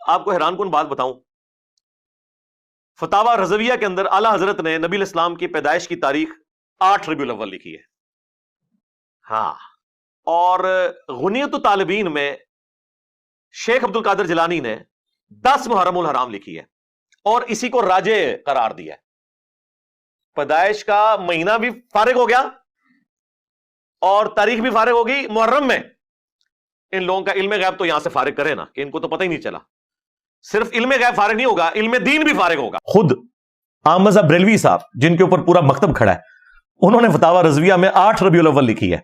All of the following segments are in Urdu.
آپ کو حیران کن بات بتاؤں، فتاوی رضویہ کے اندر اعلیٰ حضرت نے نبی علیہ السلام کی پیدائش کی تاریخ 8 ربیع الاول لکھی ہے. ہاں، اور غنیت الطالبین میں شیخ عبد القادر جیلانی نے 10 محرم الحرام لکھی ہے اور اسی کو راجے قرار دیا ہے. پیدائش کا مہینہ بھی فارغ ہو گیا اور تاریخ بھی فارغ ہوگی. محرم میں ان لوگوں کا علم غیب تو یہاں سے فارغ کرے نا، کہ ان کو تو پتہ ہی نہیں چلا. صرف علم غیب فارغ نہیں ہوگا، علم دین بھی فارغ ہوگا. خود احمد بریلوی صاحب جن کے اوپر پورا مکتب کھڑا ہے، انہوں نے فتاوی رضویہ میں 8 ربیع الاول لکھی ہے.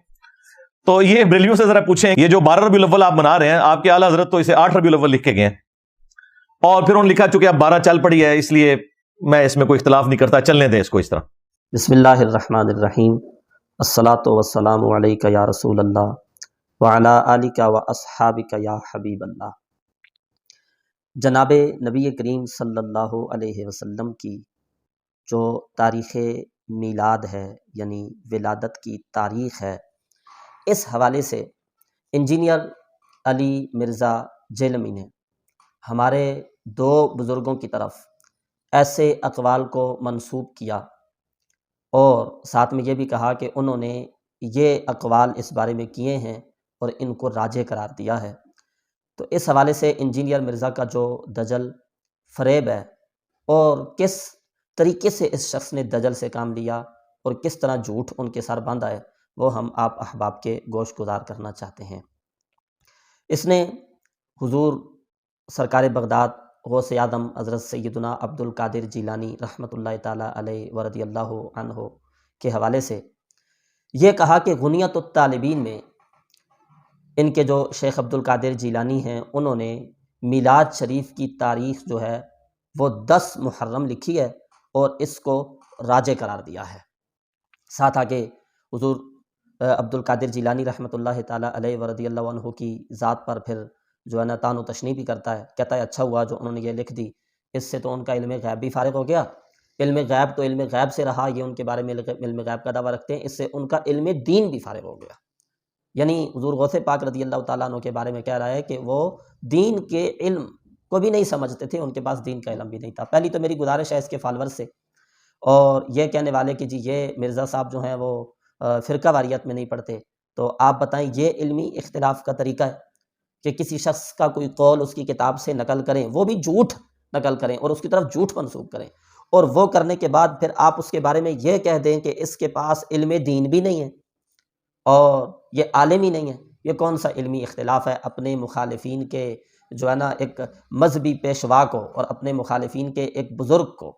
تو یہ بریلویوں سے ذرا پوچھیں، یہ جو 12 ربیع الاول آپ منا رہے ہیں، آپ کے اعلیٰ حضرت تو اسے 8 ربیع الاول لکھ کے گئے ہیں، اور پھر انہوں نے لکھا چونکہ اب 12 چل پڑی ہے اس لیے میں اس میں کوئی اختلاف نہیں کرتا، چلنے دیں اس کو اس طرح. بسم اللہ الرحمن الرحیم. الصلاۃ والسلام علیک یا رسول اللہ وعلی آلک و اصحابک یا حبیب اللہ. جناب نبی کریم صلی اللہ علیہ وسلم کی جو تاریخ میلاد ہے، یعنی ولادت کی تاریخ ہے، اس حوالے سے انجینئر علی مرزا جیلمی نے ہمارے دو بزرگوں کی طرف ایسے اقوال کو منسوب کیا، اور ساتھ میں یہ بھی کہا کہ انہوں نے یہ اقوال اس بارے میں کیے ہیں اور ان کو راجح قرار دیا ہے. تو اس حوالے سے انجینئر مرزا کا جو دجل فریب ہے، اور کس طریقے سے اس شخص نے دجل سے کام لیا اور کس طرح جھوٹ ان کے سر باندھا ہے، وہ ہم آپ احباب کے گوش گزار کرنا چاہتے ہیں. اس نے حضور سرکار بغداد غوث اعظم حضرت سیدنا عبد القادر جیلانی رحمۃ اللہ تعالی علیہ ورضی اللہ عنہ کے حوالے سے یہ کہا کہ غنیت الطالبین میں ان کے جو شیخ عبد القادر جیلانی ہیں، انہوں نے میلاد شریف کی تاریخ جو ہے وہ 10 محرم لکھی ہے اور اس کو راجح قرار دیا ہے. ساتھ آگے حضور عبد القادر جیلانی رحمۃ اللہ تعالی علیہ ورضی اللہ عنہ کی ذات پر پھر جو ہے نا طعن و تشنیع بھی کرتا ہے، کہتا ہے اچھا ہوا جو انہوں نے یہ لکھ دی، اس سے تو ان کا علم غیب بھی فارغ ہو گیا. علم غیب تو علم غیب سے رہا، یہ ان کے بارے میں علم غیب کا دعویٰ رکھتے ہیں، اس سے ان کا علم دین بھی فارغ ہو گیا. یعنی حضور غوث پاک رضی اللہ تعالیٰ عنہ کے بارے میں کہہ رہا ہے کہ وہ دین کے علم کو بھی نہیں سمجھتے تھے، ان کے پاس دین کا علم بھی نہیں تھا. پہلی تو میری گزارش ہے اس کے فالوور سے، اور یہ کہنے والے کہ جی یہ مرزا صاحب جو ہیں وہ فرقہ واریت میں نہیں پڑھتے، تو آپ بتائیں یہ علمی اختلاف کا طریقہ ہے کہ کسی شخص کا کوئی قول اس کی کتاب سے نقل کریں، وہ بھی جھوٹ نقل کریں اور اس کی طرف جھوٹ منسوب کریں، اور وہ کرنے کے بعد پھر آپ اس کے بارے میں یہ کہہ دیں کہ اس کے پاس علم دین بھی نہیں ہے اور یہ عالم ہی نہیں ہے. یہ کون سا علمی اختلاف ہے؟ اپنے مخالفین کے جو ہے نا ایک مذہبی پیشوا کو اور اپنے مخالفین کے ایک بزرگ کو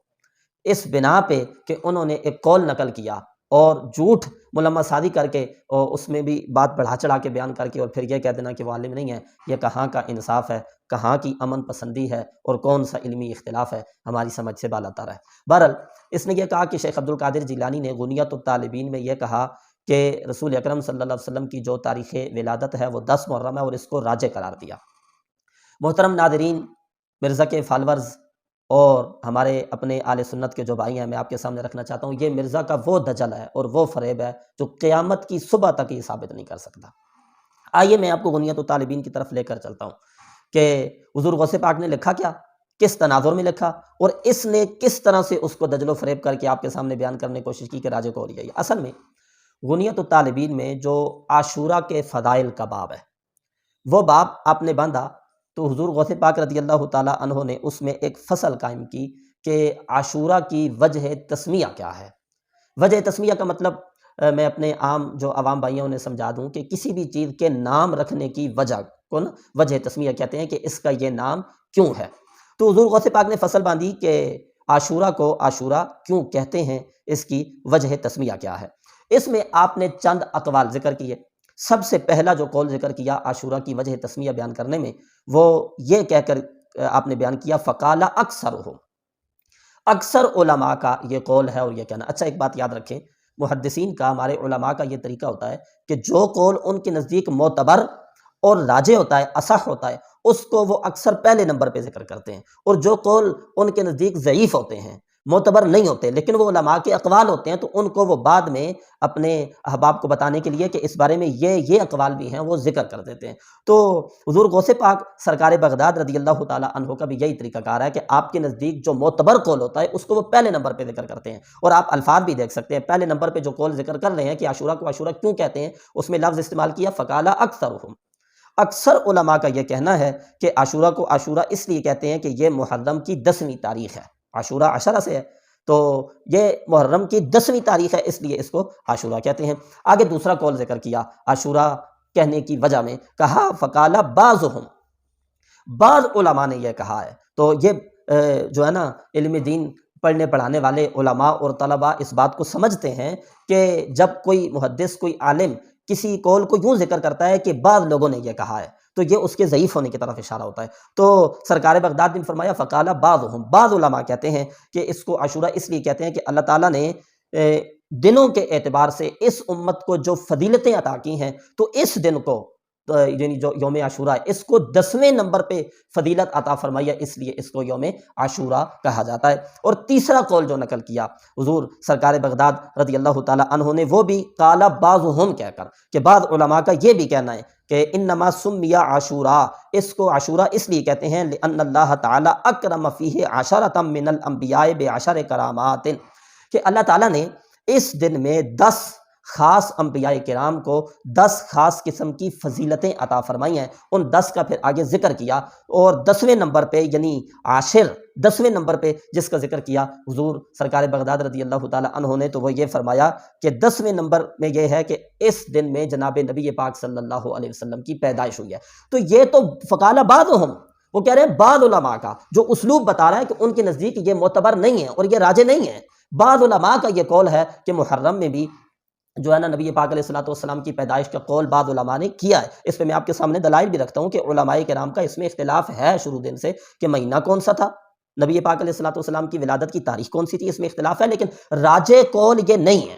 اس بنا پہ کہ انہوں نے ایک قول نقل کیا اور جھوٹ ملمس شادی کر کے اور اس میں بھی بات بڑھا چڑھا کے بیان کر کے اور پھر یہ کہہ دینا کہ وہ عالم نہیں ہے، یہ کہاں کا انصاف ہے، کہاں کی امن پسندی ہے، اور کون سا علمی اختلاف ہے؟ ہماری سمجھ سے بالاتر ہے. بہرحال اس نے یہ کہا کہ شیخ عبد القادر جیلانی نے غنیت الطالبین میں یہ کہا کہ رسول اکرم صلی اللہ علیہ وسلم کی جو تاریخ ولادت ہے وہ 10 محرم ہے اور اس کو راجح قرار دیا. محترم ناظرین، مرزا کے فالورز اور ہمارے اپنے اہل سنت کے جو بھائی ہیں، میں آپ کے سامنے رکھنا چاہتا ہوں، یہ مرزا کا وہ دجل ہے اور وہ فریب ہے جو قیامت کی صبح تک یہ ثابت نہیں کر سکتا. آئیے میں آپ کو غنیت الطالبین کی طرف لے کر چلتا ہوں کہ حضور غوث پاک نے لکھا کیا، کس تناظر میں لکھا، اور اس نے کس طرح سے اس کو دجل و فریب کر کے آپ کے سامنے بیان کرنے کی کوشش کی کہ راجح کو ہو رہی ہے. اصل میں غنیت الطالبین میں جو عاشورہ کے فضائل کا باب ہے، وہ باب آپ نے باندھا تو حضور غوث پاک رضی اللہ تعالیٰ عنہ نے اس میں ایک فصل قائم کی کہ عاشورہ کی وجہ تسمیہ کیا ہے. وجہ تسمیہ کا مطلب میں اپنے عام جو عوام بھائیوں نے سمجھا دوں کہ کسی بھی چیز کے نام رکھنے کی وجہ کو نا وجہ تسمیہ کہتے ہیں کہ اس کا یہ نام کیوں ہے. تو حضور غوث پاک نے فصل باندھی کہ عاشورہ کو عاشورہ کیوں کہتے ہیں، اس کی وجہ تسمیہ کیا ہے. اس میں آپ نے چند اقوال ذکر کیے. سب سے پہلا جو قول ذکر کیا عاشورہ کی وجہ تسمیہ بیان کرنے میں، وہ یہ کہہ کر آپ نے بیان کیا فقال اکثرہم، اکثر علماء کا یہ قول ہے اور یہ کہنا. اچھا ایک بات یاد رکھیں، محدثین کا، ہمارے علماء کا یہ طریقہ ہوتا ہے کہ جو قول ان کے نزدیک معتبر اور راجح ہوتا ہے، اصح ہوتا ہے، اس کو وہ اکثر پہلے نمبر پہ ذکر کرتے ہیں، اور جو قول ان کے نزدیک ضعیف ہوتے ہیں معتبر نہیں ہوتے، لیکن وہ علماء کے اقوال ہوتے ہیں، تو ان کو وہ بعد میں اپنے احباب کو بتانے کے لیے کہ اس بارے میں یہ اقوال بھی ہیں وہ ذکر کر دیتے ہیں۔ تو حضور غوث پاک سرکار بغداد رضی اللہ تعالی عنہ کا بھی یہی طریقہ کار ہے کہ آپ کے نزدیک جو معتبر قول ہوتا ہے اس کو وہ پہلے نمبر پہ ذکر کرتے ہیں، اور آپ الفاظ بھی دیکھ سکتے ہیں، پہلے نمبر پہ جو قول ذکر کر رہے ہیں کہ عاشورہ کو عاشورہ کیوں کہتے ہیں، اس میں لفظ استعمال کیا فقال اکثرہم، اکثر علماء کا یہ کہنا ہے کہ عاشورہ کو عاشورہ اس لیے کہتے ہیں کہ یہ محرم کی 10ویں تاریخ ہے، عاشورہ عشرہ سے ہے، تو یہ محرم کی 10ویں تاریخ ہے، اس لیے اس کو عاشورہ کہتے ہیں۔ آگے دوسرا قول ذکر کیا عاشورہ کہنے کی وجہ میں، کہا فقال بعضهم، بعض علماء نے یہ کہا ہے۔ تو یہ جو ہے نا علم دین پڑھنے پڑھانے والے علماء اور طلباء اس بات کو سمجھتے ہیں کہ جب کوئی محدث کوئی عالم کسی قول کو یوں ذکر کرتا ہے کہ بعض لوگوں نے یہ کہا ہے تو یہ اس کے ضعیف ہونے کی طرف اشارہ ہوتا ہے۔ تو سرکار بغداد نے فرمایا فقال بعضهم، بعض علماء کہتے ہیں کہ اس کو عاشورہ اس لیے کہتے ہیں کہ اللہ تعالیٰ نے دنوں کے اعتبار سے اس امت کو جو فضیلتیں عطا کی ہیں، تو اس دن کو یعنی جو یوم عاشورہ ہے اس کو 10ویں نمبر پہ فضیلت عطا فرمائی ہے، اس لیے اس کو یوم عاشورہ کہا جاتا ہے۔ اور تیسرا قول جو نقل کیا حضور سرکار بغداد رضی اللہ تعالی عنہ نے، وہ بھی قال بعضهم کہہ کر، کہ بعض علماء کا یہ بھی کہنا ہے کہ انما سمی عاشورہ، اس کو عاشورہ اس لیے کہتے ہیں لأن اللہ تعالی اکرم فیہ عشرۃ من الانبیاء بعشر کرامات، کہ اللہ تعالیٰ نے اس دن میں 10 خاص انبیاء کرام کو 10 خاص قسم کی فضیلتیں عطا فرمائی ہیں، ان 10 کا پھر آگے ذکر کیا، اور 10ویں نمبر پہ یعنی عاشر 10ویں نمبر پہ جس کا ذکر کیا حضور سرکار بغداد رضی اللہ تعالی عنہ نے، تو وہ یہ فرمایا کہ 10ویں نمبر میں یہ ہے کہ اس دن میں جناب نبی پاک صلی اللہ علیہ وسلم کی پیدائش ہوئی ہے۔ تو یہ تو فقال بعضهم، وہ کہہ رہے ہیں بعض علماء کا جو اسلوب بتا رہا ہے کہ ان کے نزدیک یہ معتبر نہیں ہے اور یہ راجح نہیں ہے۔ بعض علماء کا یہ قول ہے کہ محرم میں بھی جو ہے نا نبی پاک علیہ الصلوۃ والسلام کی پیدائش کا قول بعض علماء نے کیا ہے۔ اس پہ میں آپ کے سامنے دلائل بھی رکھتا ہوں کہ علماء کرام کا اس میں اختلاف ہے شروع دن سے کہ مہینہ کون سا تھا، نبی پاک علیہ الصلوۃ والسلام کی ولادت کی تاریخ کون سی تھی، اس میں اختلاف ہے، لیکن راجح قول یہ نہیں ہے،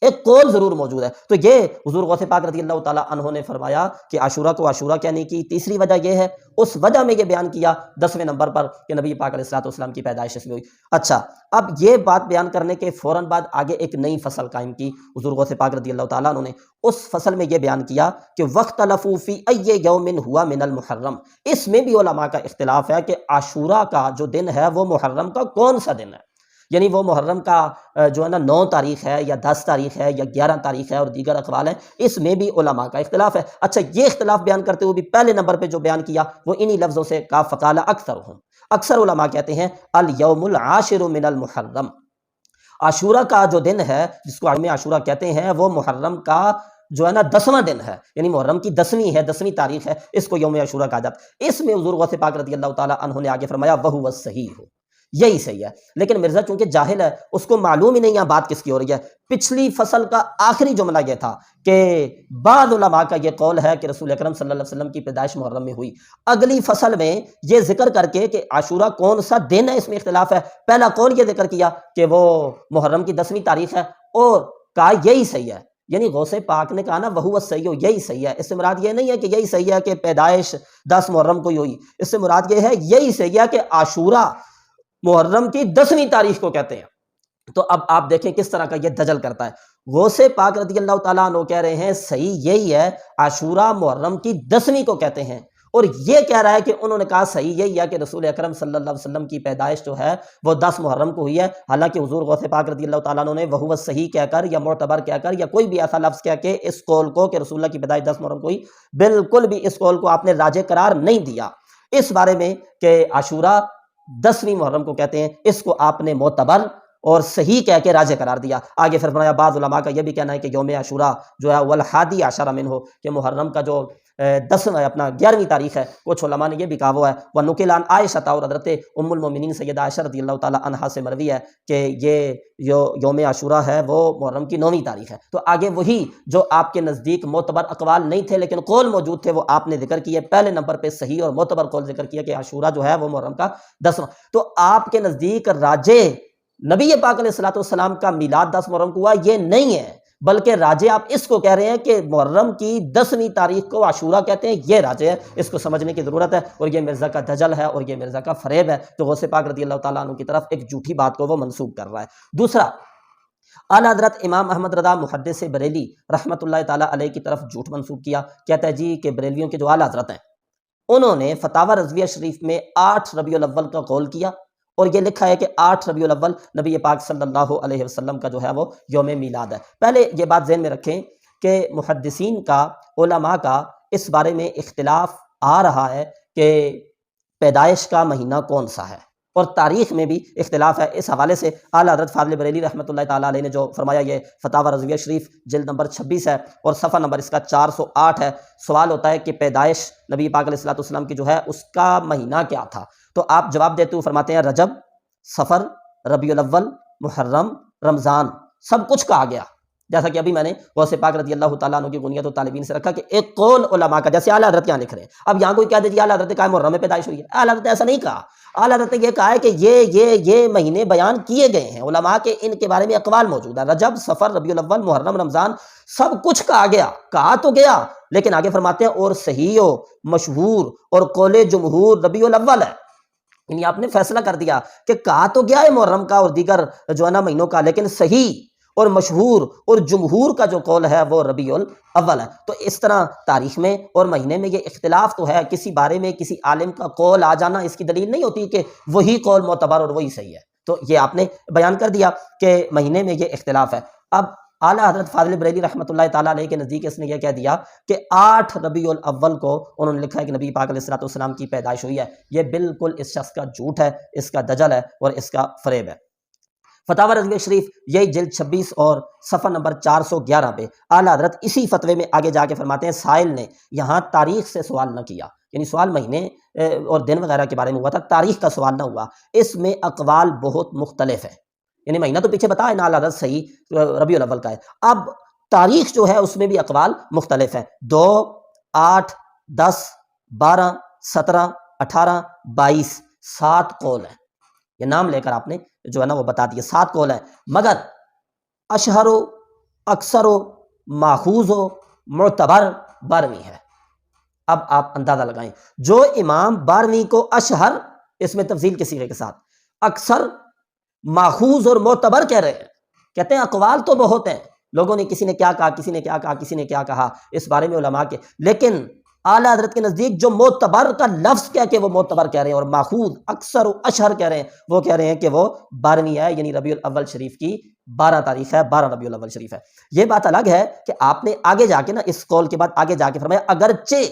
ایک قول ضرور موجود ہے۔ تو یہ حضور غوث پاک رضی اللہ تعالی عنہ نے فرمایا کہ عاشورہ کو عاشورہ کہنے کی تیسری وجہ یہ ہے، اس وجہ میں یہ بیان کیا 10ویں نمبر پر کہ نبی پاک علیہ الصلوۃ والسلام کی پیدائش اس میں ہوئی۔ اچھا، اب یہ بات بیان کرنے کے فوراً بعد آگے ایک نئی فصل قائم کی حضور غوث پاک رضی اللہ تعالیٰ عنہ نے۔ اس فصل میں یہ بیان کیا کہ وَاخْتَلَفُوا فِي أَيِّ يَوْمٍ هُوَ مِنَ الْمُحَرَّمِ، اس میں بھی علماء کا اختلاف ہے کہ عاشورہ کا جو دن ہے وہ محرم کا کون سا دن ہے، یعنی وہ محرم کا جو ہے نا 9 تاریخ ہے یا 10 تاریخ ہے یا 11 تاریخ ہے، اور دیگر اقوال ہیں، اس میں بھی علماء کا اختلاف ہے۔ اچھا، یہ اختلاف بیان کرتے ہوئے بھی پہلے نمبر پہ جو بیان کیا وہ انہی لفظوں سے کہا فقال اکثرهم، اکثر علماء کہتے ہیں الیوم العاشر من المحرم، عاشورہ کا جو دن ہے جس کو یوم عاشورہ کہتے ہیں وہ محرم کا جو ہے نا 10واں دن ہے، یعنی محرم کی 10ویں ہے، 10ویں تاریخ ہے، اس کو یوم عاشورہ کہا جاتا ہے۔ اس میں حضور غوث پاک رضی اللہ تعالی عنہ نے آگے فرمایا وہو الصحیح، یہی صحیح ہے۔ لیکن مرزا چونکہ جاہل ہے، اس کو معلوم ہی نہیں یہاں بات کس کی ہو رہی ہے۔ پچھلی فصل کا آخری جملہ یہ تھا کہ بعض علماء کا یہ قول ہے کہ رسول اکرم صلی اللہ علیہ وسلم کی پیدائش محرم میں ہوئی، اگلی فصل میں یہ ذکر کر کے کہ عاشورہ کون سا دن ہے اس میں اختلاف ہے، پہلا قول یہ ذکر کیا کہ وہ محرم کی 10ویں تاریخ ہے، اور کہا یہی صحیح ہے، یعنی غوث پاک نے کہا نا وہو الصحیح، یہی صحیح ہے۔ اس سے مراد یہ نہیں ہے کہ یہی صحیح ہے کہ پیدائش 10 محرم کو ہی ہوئی، اس سے مراد یہ ہے یہی صحیح ہے کہ عاشورہ محرم کی 10ویں تاریخ کو کہتے ہیں۔ تو اب آپ دیکھیں کس طرح کا یہ دجل کرتا ہے۔ غوث پاک رضی اللہ تعالیٰ عنہ کہہ رہے ہیں صحیح یہی ہے، عاشورہ محرم کی 10ویں کو کہتے ہیں، اور یہ کہہ رہا ہے کہ انہوں نے کہا صحیح یہی ہے کہ رسول اکرم صلی اللہ علیہ وسلم کی پیدائش جو ہے وہ 10 محرم کو ہوئی ہے، حالانکہ حضور غوث پاک رضی اللہ تعالیٰ عنہ نے وہو صحیح کہہ کر یا معتبر کہہ کر یا کوئی بھی ایسا لفظ کہہ کے اس قول کو کہ رسول اللہ کی پیدائش 10 محرم کو ہوئی، بالکل بھی اس قول کو آپ نے راجح قرار نہیں دیا۔ اس بارے میں کہ عاشورہ 10ویں محرم کو کہتے ہیں، اس کو آپ نے معتبر اور صحیح کہہ کے راجح قرار دیا۔ آگے پھر فرمایا بعض علماء کا یہ بھی کہنا ہے کہ یوم عاشورہ جو ہے والحادی عشر منہ، کہ محرم کا جو 11ویں تاریخ ہے، کچھ علماء نے یہ بھی کہا وہ ہے ونقل عن عائشہ، اور حضرت ام المؤمنین سیدہ عائشہ رضی اللہ تعالی عنہا سے مروی ہے کہ یہ یوم عاشورہ ہے وہ محرم کی 9ویں تاریخ ہے۔ تو آگے وہی جو آپ کے نزدیک معتبر اقوال نہیں تھے لیکن قول موجود تھے وہ آپ نے ذکر کیے، پہلے نمبر پہ صحیح اور معتبر قول ذکر کیا کہ عاشورہ جو ہے وہ محرم کا 10واں۔ تو آپ کے نزدیک راجح نبی پاک علیہ الصلوۃ والسلام کا میلاد 10 محرم کو ہوا یہ نہیں ہے، بلکہ راجے آپ اس کو کہہ رہے ہیں کہ محرم کی 10ویں تاریخ کو عاشورہ کہتے ہیں، یہ راجے ہے، اس کو سمجھنے کی ضرورت ہے، اور یہ مرزا کا دجل ہے اور یہ مرزا کا فریب ہے جو غوث پاک رضی اللہ تعالیٰ عنہ کی طرف ایک جھوٹی بات کو وہ منسوب کر رہا ہے۔ دوسرا، اعلیٰ حضرت امام احمد رضا محدث بریلی رحمۃ اللہ تعالیٰ علیہ کی طرف جھوٹ منسوب کیا، کہتا ہے جی کہ بریلیوں کے جو اعلیٰ حضرت ہیں انہوں نے فتاوی رضویہ شریف میں 8 ربیع الاول کا قول کیا، اور یہ لکھا ہے کہ 8 ربیع الاول نبی پاک صلی اللہ علیہ وسلم کا جو ہے وہ یوم میلاد ہے۔ پہلے یہ بات ذہن میں رکھیں کہ محدثین کا، علماء کا اس بارے میں اختلاف آ رہا ہے کہ پیدائش کا مہینہ کون سا ہے، اور تاریخ میں بھی اختلاف ہے۔ اس حوالے سے اعلیٰ حضرت فاضل بریلی رحمۃ اللہ تعالیٰ علیہ نے جو فرمایا، یہ فتاوی رضویہ شریف جلد نمبر 26 ہے اور صفحہ نمبر اس کا 408 ہے۔ سوال ہوتا ہے کہ پیدائش نبی پاک علیہ الصلوۃ والسلام کی جو ہے اس کا مہینہ کیا تھا، تو آپ جواب دیتے ہوئے فرماتے ہیں رجب، صفر، ربیع الاول، محرم، رمضان، سب کچھ کہا گیا، جیسا کہ ابھی میں نے غوث پاک رضی اللہ تعالیٰ عنہ کی غنیت و طالبین سے رکھا کہ ایک قول علماء کا، جیسے اعلیٰ حضرت یہاں لکھ رہے ہیں۔ اب یہاں کوئی کہہ دے جی اعلیٰ حضرت کا محرم میں پیدائش ہوئی ہے، اعلیٰ حضرت نے ایسا نہیں کہا۔ اعلیٰ حضرت نے یہ کہا ہے کہ یہ مہینے بیان کیے گئے ہیں علماء کے، ان کے بارے میں اقوال موجود ہے، رجب، صفر، ربیع الاول، محرم، رمضان، سب کچھ کہا گیا، کہا تو گیا، لیکن آگے فرماتے ہیں اور صحیح و مشہور اور قول جمہور ربیع الاول ہے۔ یعنی آپ نے فیصلہ کر دیا کہ کہا تو گیا ہے محرم کا اور دیگر جو ہے نا مہینوں کا، لیکن صحیح اور مشہور اور جمہور کا جو قول ہے وہ ربیع الاول ہے۔ تو اس طرح تاریخ میں اور مہینے میں یہ اختلاف تو ہے، کسی بارے میں کسی عالم کا قول آ جانا اس کی دلیل نہیں ہوتی کہ وہی قول معتبر اور وہی صحیح ہے۔ تو یہ آپ نے بیان کر دیا کہ مہینے میں یہ اختلاف ہے۔ اب اعلیٰ حضرت فاضل بریلی رحمۃ اللہ تعالیٰ علیہ کے نزدیک اس نے یہ کہہ دیا کہ 8 ربیع الاول کو انہوں نے لکھا ہے کہ نبی پاک علیہ الصلوۃ والسلام کی پیدائش ہوئی ہے۔ یہ بالکل اس شخص کا جھوٹ ہے، اس کا دجل ہے اور اس کا فریب ہے۔ فتاوی رضویہ شریف یہی جلد 26 اور صفحہ نمبر 411 پہ اعلیٰ حضرت اسی فتوے میں آگے جا کے فرماتے ہیں سائل نے یہاں تاریخ سے سوال نہ کیا، یعنی سوال مہینے اور دن وغیرہ کے بارے میں ہوا تھا، تاریخ کا سوال نہ ہوا، اس میں اقوال بہت مختلف ہے، یعنی مہینہ تو پیچھے بتا ہے نا اعلیٰ حضرت صحیح ربیع الاول کا ہے، اب تاریخ جو ہے اس میں بھی اقوال مختلف ہیں، 2، 8، 10، 12، 17، 18، 22، 7 قول ہیں، یہ نام لے کر آپ نے جو ہے نا وہ بتا دیے 7 قول ہیں، مگر اشہر و اکثر و ماخوذ و معتبر 12ویں ہے۔ اب آپ اندازہ لگائیں، جو امام 12ویں کو اشہر، اس میں تفضیل کے صیغے کے ساتھ، اکثر، ماخوذ اور معتبر کہہ رہے ہیں، کہتے ہیں اقوال تو بہت ہیں، لوگوں نے کسی نے کیا کہا، کسی نے کیا کہا، کسی نے کیا کہا اس بارے میں علماء کے، لیکن اعلیٰ حضرت کے نزدیک جو معتبر کا لفظ کیا کہ وہ معتبر کہہ رہے ہیں، اور ماخوذ، اکثر و اشہر کہہ رہے ہیں، وہ کہہ رہے ہیں کہ وہ 12ویں ہے، یعنی ربیع الاول شریف کی 12 تاریخ ہے، 12 ربیع الاول شریف ہے۔ یہ بات الگ ہے کہ آپ نے آگے جا کے نا اس قول کے بعد آگے جا کے فرمایا اگرچہ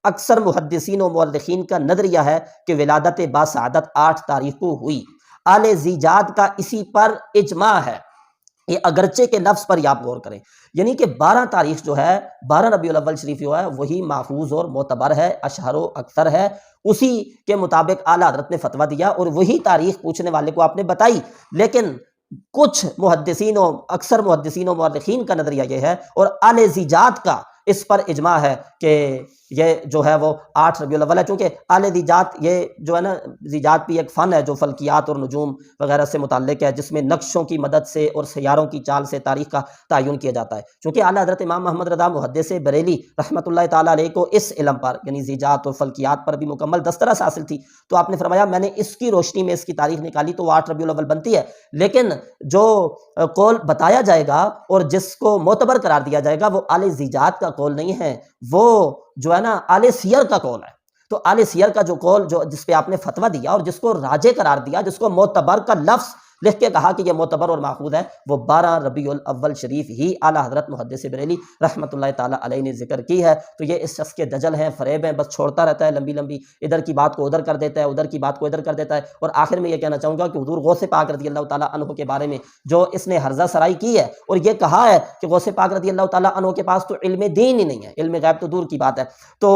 اکثر محدثین و مورخین کا نظریہ ہے کہ ولادت باسعادت 8 تاریخ کو ہوئی، آل زیجاد کا اسی پر اجماع ہے، یہ اگرچہ کے لفظ پر آپ غور کریں، یعنی کہ 12 تاریخ جو ہے 12 ربیع الاول شریف جو ہے وہی ماخوذ اور معتبر ہے، اشہر و اکثر ہے، اسی کے مطابق اعلیٰ حضرت نے فتویٰ دیا اور وہی تاریخ پوچھنے والے کو آپ نے بتائی، لیکن کچھ محدثین و اکثر محدثین و مورخین کا نظریہ یہ ہے اور آل زیجاد کا اس پر اجماع ہے کہ یہ جو ہے وہ 8 ربیع الاول ہے، چونکہ آل زیجات یہ جو ہے نا زیجات بھی ایک فن ہے جو فلکیات اور نجوم وغیرہ سے متعلق ہے، جس میں نقشوں کی مدد سے اور سیاروں کی چال سے تاریخ کا تعین کیا جاتا ہے، چونکہ اعلیٰ حضرت امام محمد رضا محدث بریلی رحمۃ اللہ تعالیٰ علیہ کو اس علم پر یعنی زیجات اور فلکیات پر بھی مکمل دسترس حاصل تھی، تو آپ نے فرمایا میں نے اس کی روشنی میں اس کی تاریخ نکالی تو وہ 8 ربیع الاول بنتی ہے، لیکن جو قول بتایا جائے گا اور جس کو معتبر قرار دیا جائے گا وہ آل زیجات کا قول نہیں ہے، وہ جو ہے نا آل سیر کا قول ہے۔ تو آل سیر کا جو قول جو جس پہ آپ نے فتویٰ دیا اور جس کو راجح قرار دیا، جس کو معتبر کا لفظ لکھ کے کہا کہ یہ معتبر اور ماخوذ ہے، وہ 12 ربیع الاول شریف ہی اعلیٰ حضرت محدث بریلی رحمۃ اللہ تعالیٰ علیہ نے ذکر کی ہے۔ تو یہ اس شخص کے دجل ہیں، فریب ہیں، بس چھوڑتا رہتا ہے لمبی لمبی، ادھر کی بات کو ادھر کر دیتا ہے، ادھر کی بات کو ادھر کر دیتا ہے، اور آخر میں یہ کہنا چاہوں گا کہ حضور غوث پاک رضی اللہ تعالیٰ عنہ کے بارے میں جو اس نے ہرزہ سرائی کی ہے اور یہ کہا ہے کہ غوث پاک رضی اللہ تعالیٰ عنہ کے پاس تو علم دین ہی نہیں ہے، علم غیب تو دور کی بات ہے، تو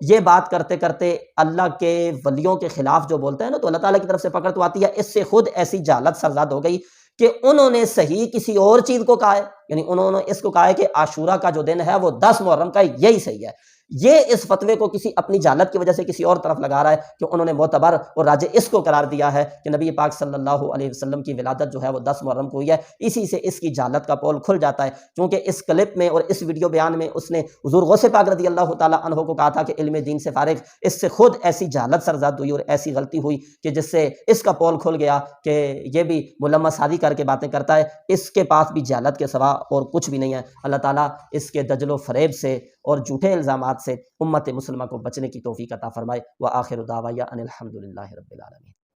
یہ بات کرتے کرتے اللہ کے ولیوں کے خلاف جو بولتا ہے نا تو اللہ تعالیٰ کی طرف سے پکڑ تو آتی ہے، اس سے خود ایسی جہالت سرزاد ہو گئی کہ انہوں نے صحیح کسی اور چیز کو کہا ہے، یعنی انہوں نے اس کو کہا ہے کہ عاشورہ کا جو دن ہے وہ 10 محرم کا یہی صحیح ہے، یہ اس فتوے کو کسی اپنی جہالت کی وجہ سے کسی اور طرف لگا رہا ہے کہ انہوں نے معتبر اور راجع اس کو قرار دیا ہے کہ نبی پاک صلی اللہ علیہ وسلم کی ولادت جو ہے وہ 10 محرم کو ہوئی ہے، اسی سے اس کی جہالت کا پول کھل جاتا ہے، کیونکہ اس کلپ میں اور اس ویڈیو بیان میں اس نے حضور غوث پاک رضی اللہ تعالیٰ عنہ کو کہا تھا کہ علم دین سے فارغ، اس سے خود ایسی جہالت سرزد ہوئی اور ایسی غلطی ہوئی کہ جس سے اس کا پول کھل گیا کہ یہ بھی ملمس شادی کر کے باتیں کرتا ہے، اس کے پاس بھی جہالت کے سوا اور کچھ بھی نہیں ہے۔ اللہ تعالیٰ اس کے دجل و فریب سے اور جھوٹے الزامات سے امت مسلمہ کو بچنے کی توفیق عطا فرمائے۔ وآخر دعوایا ان الحمدللہ رب العالمین۔